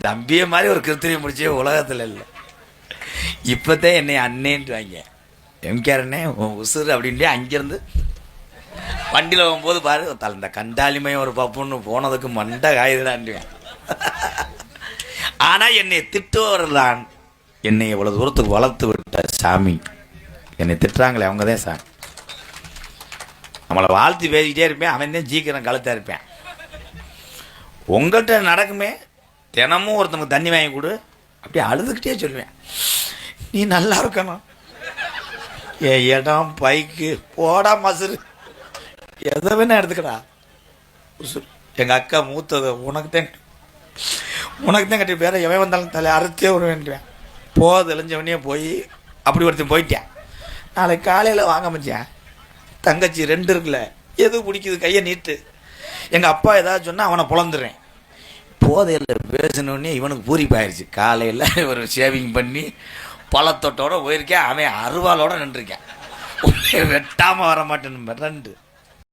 தம்பியை மாதிரி ஒரு கிருத்திரியம் முடிச்சே உலகத்தில் இல்லை. இப்போதான் என்னை அண்ணேன்ட்டு வாங்க எம்கேஆர் அண்ணே உசுறு அப்படின்ட்டு அங்கேருந்து வண்டியில் போகும்போது பாரு இந்த கண்டாலிமையும் ஒரு பப்புன்னு போனதுக்கு மண்டை காயுதுடான்டுவேன். ஆனால் என்னை திட்டுவவர்தான் என்னை இவ்வளோ தூரத்துக்கு வளர்த்து விட்ட சாமி. என்னை திட்டுறாங்களே அவங்க தான் சாமி. நம்மளை வாழ்த்து பேசிக்கிட்டே இருப்பேன், அவன் தான் சீக்கிரம் கழுத்தாக இருப்பேன். உங்கள்கிட்ட நடக்குமே, தினமும் ஒருத்தனுக்கு தண்ணி வாங்கி கொடு, அப்படியே அழுதுகிட்டே சொல்லுவேன், நீ நல்லா இருக்கணும், என் இடம் பைக்கு போடா மசுரு எதை வேணா எடுத்துக்கடா. எங்கள் அக்கா மூத்தது உனக்கு தான் கட்டி பேர எவன் வந்தாலும் தலை அறுத்தே ஒரு வேண்டுவேன். தெளிஞ்சவனே போய் அப்படி ஒருத்தன் போயிட்டேன். நாளைக்கு காலையில் வாங்க மச்சான், தங்கச்சி 2 இருக்குல்ல, எது பிடிக்குது கையை நீட்டு. எங்கள் அப்பா ஏதாவது சொன்னால் அவனை புலந்துடுறேன். போதையில் பேசினோடனே இவனுக்கு பூரிப்பாயிருச்சு. காலையில் ஒரு ஷேவிங் பண்ணி பழத்தொட்டோட போயிருக்கேன், அவன் அருவாலோட நின்றுருக்கேன். வெட்டாமல் வர மாட்டேன்னு 2